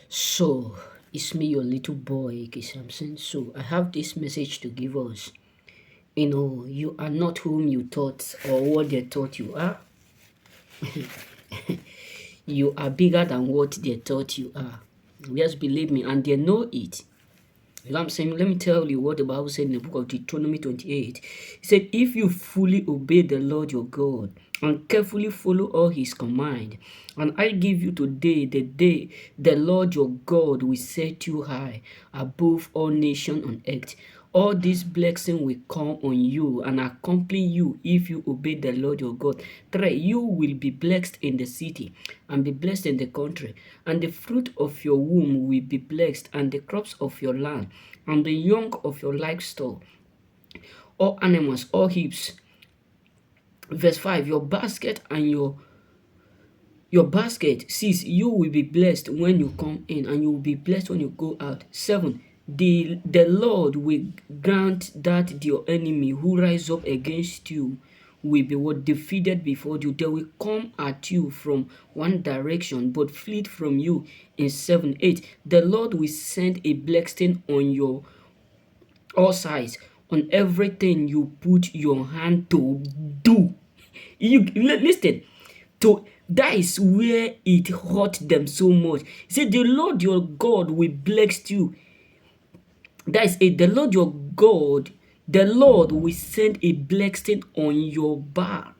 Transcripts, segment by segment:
So, it's me, your little boy, Samson. So, I have this message to give us. You are not whom you thought or what they thought you are. You are bigger than what they thought you are. Just believe me, and they know it. You know what I'm saying? Let me tell you what the Bible said in the book of Deuteronomy 28. It said, if you fully obey the Lord your God and carefully follow all his command, and I give you today the day the Lord your God will set you high above all nations on earth. All this blessing will come on you and accompany you if you obey the Lord your God. 3. You will be blessed in the city and be blessed in the country, and the fruit of your womb will be blessed, and the crops of your land, and the young of your livestock, all animals, all heaps. Verse 5. Your basket, 6, you will be blessed when you come in, and you will be blessed when you go out. 7, the Lord will grant that your enemy who rise up against you will be defeated before you. They will come at you from one direction, but flee from you in 7. 8, the Lord will send a blessing on your all sides, on everything you put your hand to do. Listen to that is where it hurt them so much. He said, the Lord your God will bless you. That is it. The Lord your God, the Lord will send a blessing on your back,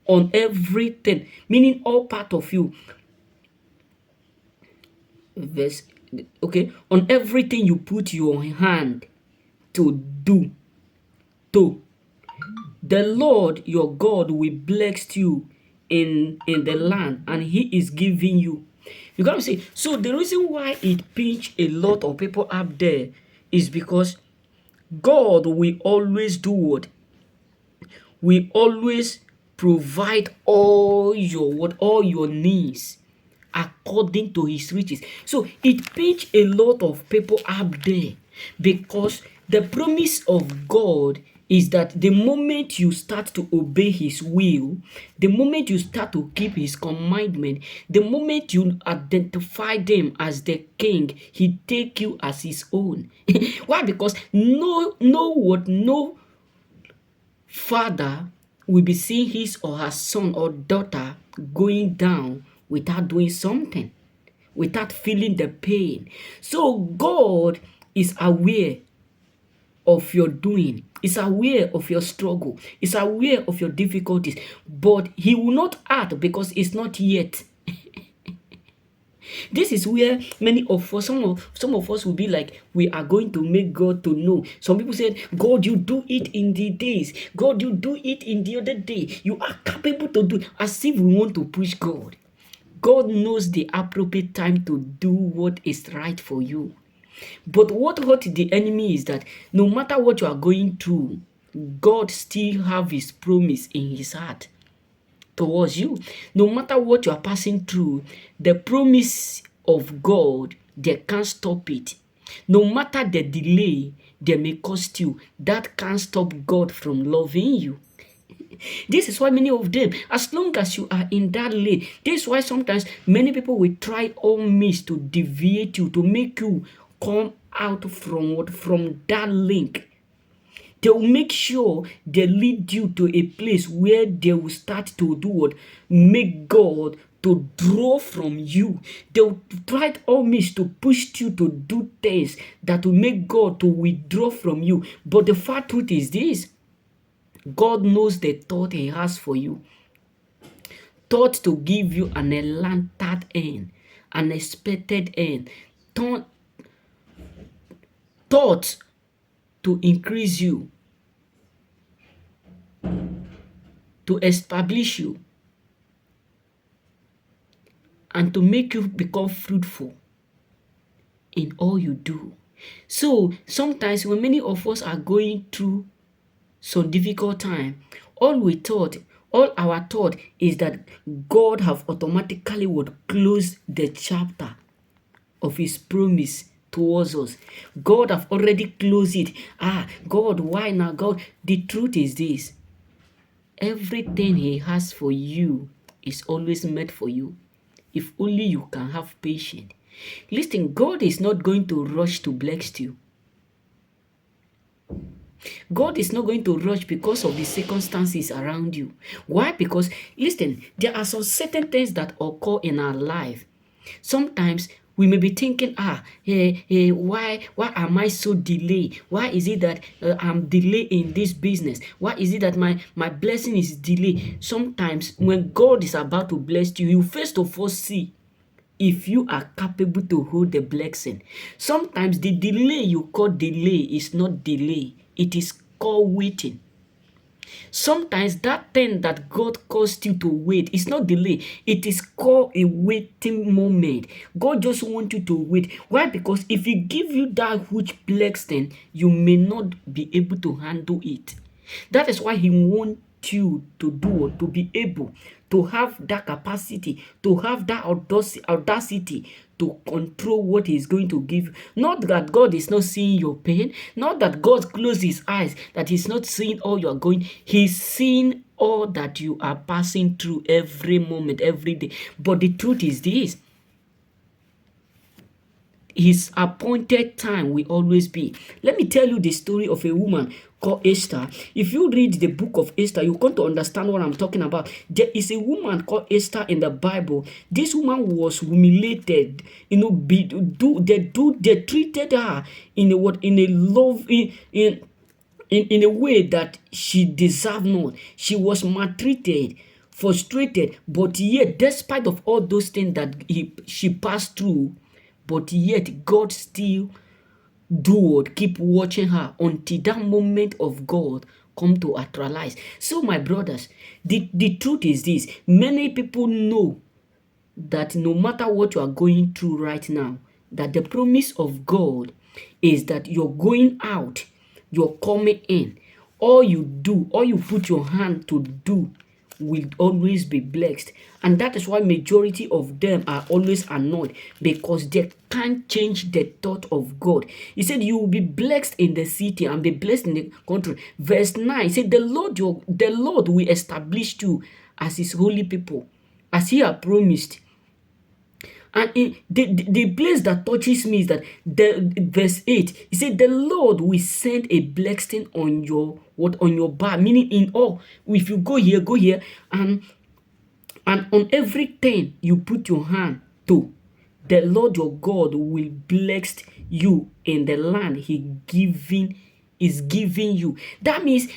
on everything, meaning all part of you. Verse, okay, on everything you put your hand to do. To the Lord your God will bless you in the land, and he is giving you. You got to say, so the reason why it pinch a lot of people up there is because God will always do what? Will always provide all your needs according to his riches. So it pinch a lot of people up there because the promise of God is that the moment you start to obey his will, the moment you start to keep his commandment, the moment you identify them as the king, he take you as his own. Why? Because no father will be seeing his or her son or daughter going down without doing something, without feeling the pain. So God is aware of your doing, is aware of your struggle, is aware of your difficulties, but he will not act because it's not yet. This is where many of us, some of us will be like, we are going to make God to know. Some people said, God, you do it in the days. God, you do it in the other day. You are capable to do, as if we want to push God. God knows the appropriate time to do what is right for you. But what hurt the enemy is that no matter what you are going through, God still have his promise in his heart towards you. No matter what you are passing through, the promise of God, they can't stop it. No matter the delay they may cost you, that can't stop God from loving you. This is why many of them, as long as you are in that lane, this is why sometimes many people will try all means to deviate you, to make you come out from what? From that link. They will make sure they lead you to a place where they will start to do what? Make God to draw from you. They will try all means to push you to do things that will make God to withdraw from you. But the fact truth is this: God knows the thought he has for you. Thought to give you an elanted end, an expected end. Thought to increase you, to establish you, and to make you become fruitful in all you do. So sometimes when many of us are going through some difficult time, all our thought is that God have automatically would close the chapter of his promise towards us. God have already closed it. God, why now? God, the truth is this: everything he has for you is always meant for you. If only you can have patience. Listen, God is not going to rush to bless you. God is not going to rush because of the circumstances around you. Why? Because, listen, there are some certain things that occur in our life. Sometimes we may be thinking, why am I so delayed? Why is it that I'm delayed in this business? Why is it that my blessing is delayed? Sometimes when God is about to bless you, you first of all see if you are capable to hold the blessing. Sometimes the delay you call delay is not delay, it is called waiting. Sometimes that thing that God caused you to wait is not delay, it is called a waiting moment. God just wants you to wait. Why? Because if He give you that which blessing, you may not be able to handle it. That is why He wants you to do or to be able to have that capacity, to have that audacity to control what He's going to give you. Not that God is not seeing your pain, not that God closed His eyes, that He's not seeing all you are going. He's seeing all that you are passing through every moment, every day. But the truth is this: His appointed time will always be. Let me tell you the story of a woman called Esther. If you read the book of Esther, you come to understand what I'm talking about. There is a woman called Esther in the Bible. This woman was humiliated. They treated her in a what in a love in a way that she deserved not. She was maltreated, frustrated, but yet, despite of all those things that she passed through, but yet God still would keep watching her until that moment of God come to actualize. So, my brothers, the truth is this: many people know that no matter what you are going through right now, that the promise of God is that you're going out, you're coming in. All you do, all you put your hand to do will always be blessed. And that is why majority of them are always annoyed, because they can't change the thought of God. He said you will be blessed in the city and be blessed in the country. Verse 9, he said the Lord will establish you as His holy people, as He had promised. And the place that touches me is that the verse 8, he said, the Lord will send a blessing on your back, meaning in all, if you go here, and on everything you put your hand to, the Lord your God will bless you in the land is giving you. That means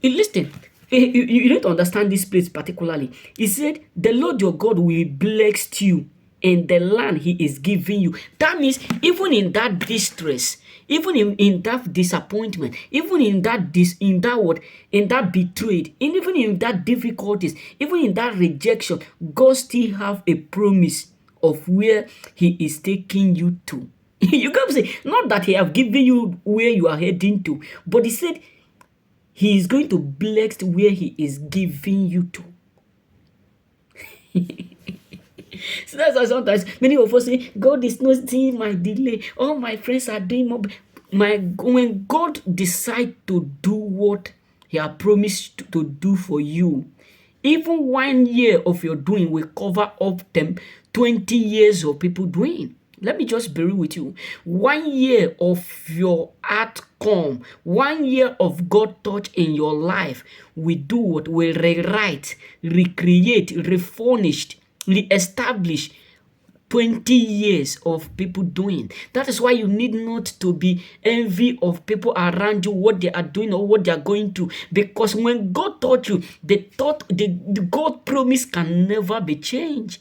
listen, you need to understand this place particularly. He said, the Lord your God will bless you in the land He is giving you. That means even in that distress, even in that disappointment, even in that betrayed, even in that difficulties, even in that rejection, God still have a promise of where He is taking you to. You can say, not that He have given you where you are heading to, but He said He is going to bless where He is giving you to. So that's why sometimes many of us say, God is not seeing my delay. All my friends are doing more. When God decides to do what He has promised to do for you, even 1 year of your doing will cover up 20 years of people doing. Let me just be real with you. 1 year of your outcome, 1 year of God touch in your life will do what? Will rewrite, recreate, refurnish, re-establish 20 years of people doing. That is why you need not to be envy of people around you, what they are doing or what they are going through. Because when God taught you, the God promise can never be changed.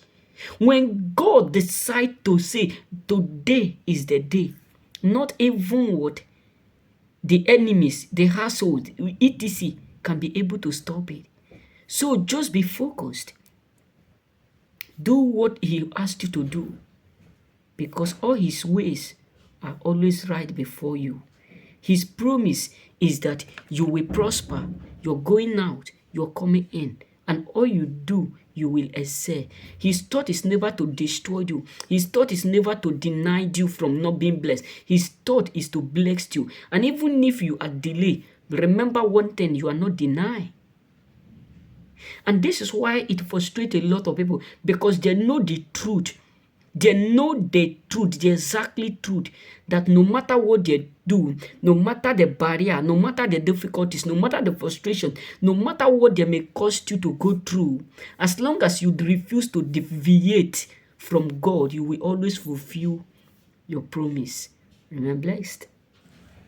When God decides to say, today is the day, not even what the enemies, the household, etc. can be able to stop it. So just be focused. Do what He asked you to do, because all His ways are always right before you. His promise is that you will prosper. You're going out, you're coming in, and all you do, you will excel. His thought is never to destroy you. His thought is never to deny you from not being blessed. His thought is to bless you. And even if you are delayed, remember one thing: you are not denied. And this is why it frustrates a lot of people, because they know the truth. They know the truth, the exactly truth, that no matter what they do, no matter the barrier, no matter the difficulties, no matter the frustration, no matter what they may cost you to go through, as long as you refuse to deviate from God, you will always fulfill your promise. Remain blessed.